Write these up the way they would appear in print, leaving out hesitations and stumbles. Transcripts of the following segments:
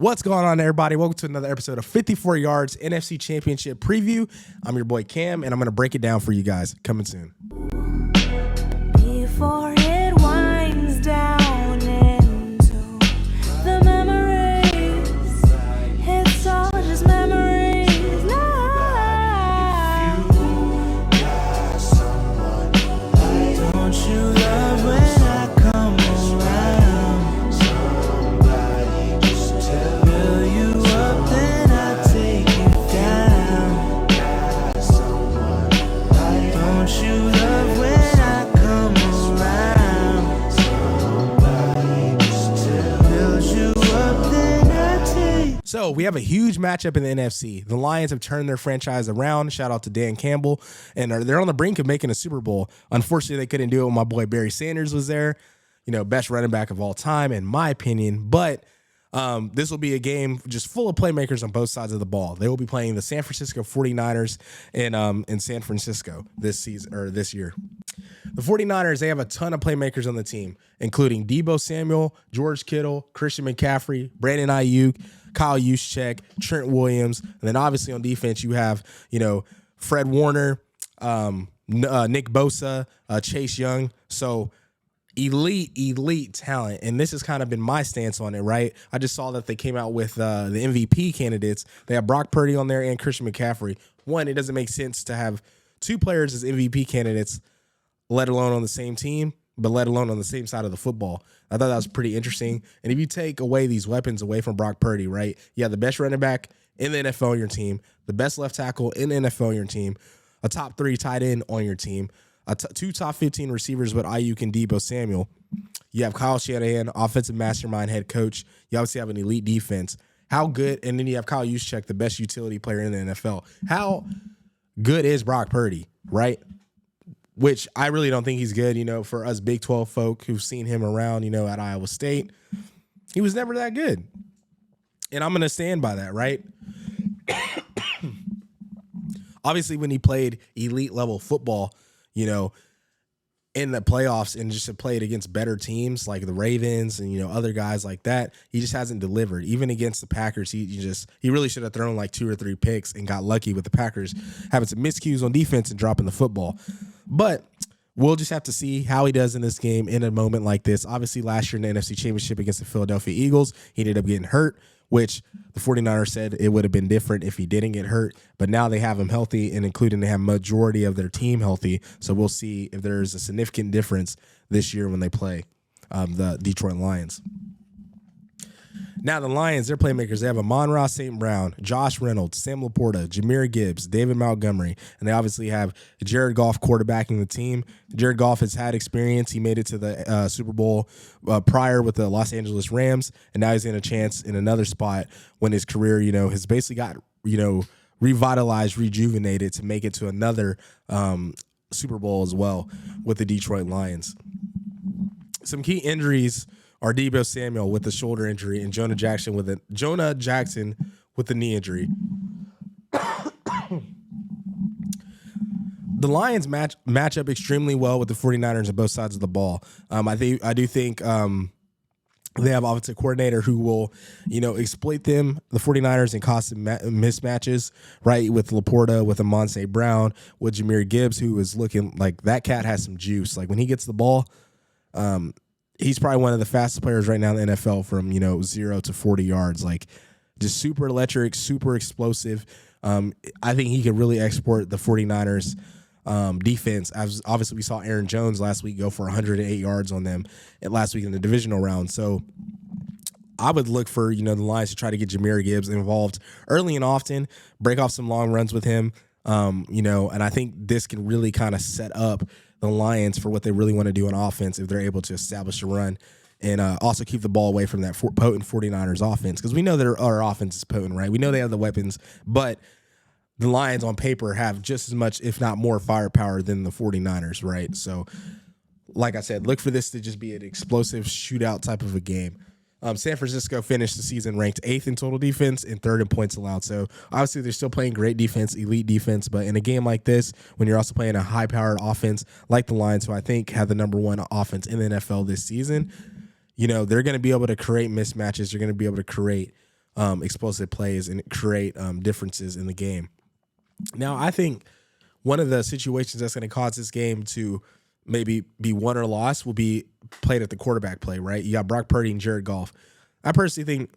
What's going on, everybody? Welcome to another episode of 54 Yards NFC Championship Preview. I'm your boy Cam, and I'm going to break it down for you guys. Coming soon. Before it winds down into the memories, it's all just memories now. If you got someone like, don't you love when I come around? Somebody just fill you up, then I take you down. Got someone like, don't you love when I come around? Somebody just build you up, then I take. So we have a huge matchup in the NFC. The Lions have turned their franchise around. Shout out to Dan Campbell. And they're on the brink of making a Super Bowl. Unfortunately, they couldn't do it when my boy Barry Sanders was there. You know, best running back of all time, in my opinion. But this will be a game just full of playmakers on both sides of the ball. They will be playing the San Francisco 49ers in San Francisco this season or this year. The 49ers, they have a ton of playmakers on the team, including Deebo Samuel, George Kittle, Christian McCaffrey, Brandon Ayuk, Kyle Juszczyk, Trent Williams, and then obviously on defense you have, Fred Warner, Nick Bosa, Chase Young. So elite talent, and this has kind of been my stance on it, right? I just saw that they came out with the MVP candidates. They have Brock Purdy on there and Christian McCaffrey. One, it doesn't make sense to have two players as MVP candidates, let alone on the same team, but let alone on the same side of the football. I thought that was pretty interesting. And if you take away these weapons away from Brock Purdy, right, you have the best running back in the NFL on your team, the best left tackle in the NFL on your team, a top 3 tight end on your team, two top 15 receivers with Ayuk and Deebo Samuel. You have Kyle Shanahan, offensive mastermind head coach. You obviously have an elite defense. How good? And then you have Kyle Juszczyk, the best utility player in the NFL. How good is Brock Purdy, right? Which I really don't think he's good, for us Big 12 folk who've seen him around, at Iowa State. He was never that good. And I'm going to stand by that, right? Obviously, when he played elite level football, in the playoffs and just played against better teams like the Ravens and, other guys like that, he just hasn't delivered. Even against the Packers, he really should have thrown like 2 or 3 picks and got lucky with the Packers having some miscues on defense and dropping the football. But we'll just have to see how he does in this game in a moment like this. Obviously, last year in the NFC Championship against the Philadelphia Eagles, he ended up getting hurt, which the 49ers said it would have been different if he didn't get hurt. But now they have him healthy, and including they have majority of their team healthy. So we'll see if there's a significant difference this year when they play the Detroit Lions. Now the Lions, their playmakers, they have Amon-Ra St. Brown, Josh Reynolds, Sam Laporta, Jahmyr Gibbs, David Montgomery, and they obviously have Jared Goff quarterbacking the team. Jared Goff has had experience. He made it to the Super Bowl prior with the Los Angeles Rams, and now he's in a chance in another spot when his career, has basically got, revitalized, rejuvenated to make it to another Super Bowl as well with the Detroit Lions. Some key injuries are Deebo Samuel with the shoulder injury and Jonah Jackson with the knee injury. The Lions match up extremely well with the 49ers on both sides of the ball. I do think they have offensive coordinator who will, exploit them, the 49ers, and cause some mismatches, right, with Laporta, with Amon St. Brown, with Jahmyr Gibbs, who is looking like that cat has some juice. Like when he gets the ball, he's probably one of the fastest players right now in the NFL from, 0 to 40 yards. Like just super electric, super explosive. I think he could really export the 49ers defense. As obviously we saw Aaron Jones last week go for 108 yards on them last week in the divisional round. So I would look for, the Lions to try to get Jahmyr Gibbs involved early and often, break off some long runs with him. And I think this can really kind of set up the Lions for what they really want to do on offense if they're able to establish a run and also keep the ball away from that potent 49ers offense. Because we know that our offense is potent, right? We know they have the weapons, but the Lions on paper have just as much, if not more, firepower than the 49ers, right? So, like I said, look for this to just be an explosive shootout type of a game. San Francisco finished the season ranked 8th in total defense and 3rd in points allowed. So obviously they're still playing great defense, elite defense. But in a game like this, when you're also playing a high-powered offense like the Lions, who I think have the number 1 offense in the NFL this season, they're going to be able to create mismatches. They're going to be able to create explosive plays and create differences in the game. Now, I think one of the situations that's going to cause this game to maybe be won or lost will be played at the quarterback play, right? You got Brock Purdy and Jared Goff. I personally think,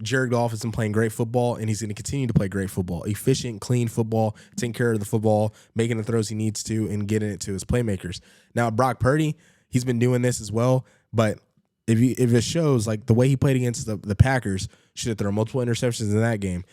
Jared Goff has been playing great football, and he's going to continue to play great football, efficient, clean football, taking care of the football, making the throws he needs to, and getting it to his playmakers. Now, Brock Purdy, he's been doing this as well, but if it shows, like the way he played against the Packers, should have thrown multiple interceptions in that game.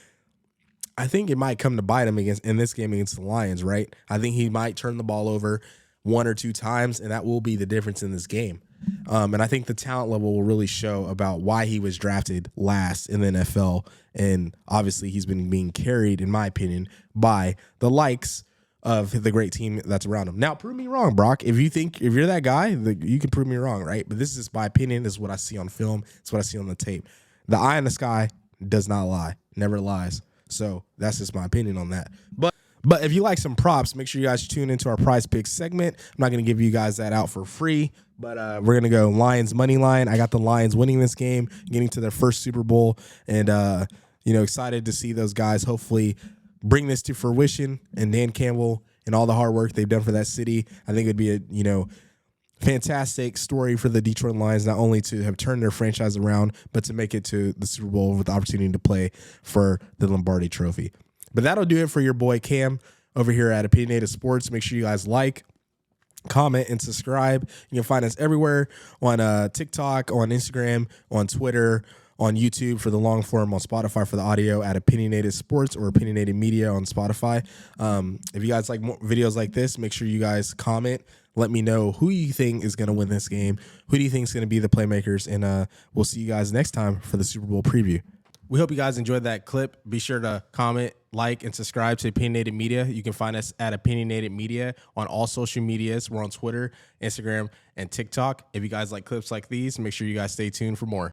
I think it might come to bite him in this game against the Lions, right? I think he might turn the ball over 1 or 2 times, and that will be the difference in this game. And I think the talent level will really show about why he was drafted last in the NFL. And obviously he's been being carried, in my opinion, by the likes of the great team that's around him. Now, prove me wrong, Brock. If you're that guy, you can prove me wrong, right? But this is my opinion. This is what I see on film. It's what I see on the tape. The eye in the sky does not lie, never lies. So that's just my opinion on that. But if you like some props, make sure you guys tune into our Prize Picks segment. I'm not going to give you guys that out for free, but we're going to go Lions money line. I got the Lions winning this game, getting to their first Super Bowl, and excited to see those guys hopefully bring this to fruition. And Dan Campbell and all the hard work they've done for that city, I think it would be a fantastic story for the Detroit Lions, not only to have turned their franchise around, but to make it to the Super Bowl with the opportunity to play for the Lombardi Trophy. But that'll do it for your boy Cam over here at Opinionated Sports. Make sure you guys like, comment, and subscribe. You can find us everywhere on TikTok, on Instagram, on Twitter, on YouTube for the long form, on Spotify for the audio at Opinionated Sports or Opinionated Media on Spotify. If you guys like more videos like this, make sure you guys comment. Let me know who you think is going to win this game. Who do you think is going to be the playmakers? And we'll see you guys next time for the Super Bowl preview. We hope you guys enjoyed that clip. Be sure to comment, like, and subscribe to Opinionated Media. You can find us at Opinionated Media on all social medias. We're on Twitter, Instagram, and TikTok. If you guys like clips like these, make sure you guys stay tuned for more.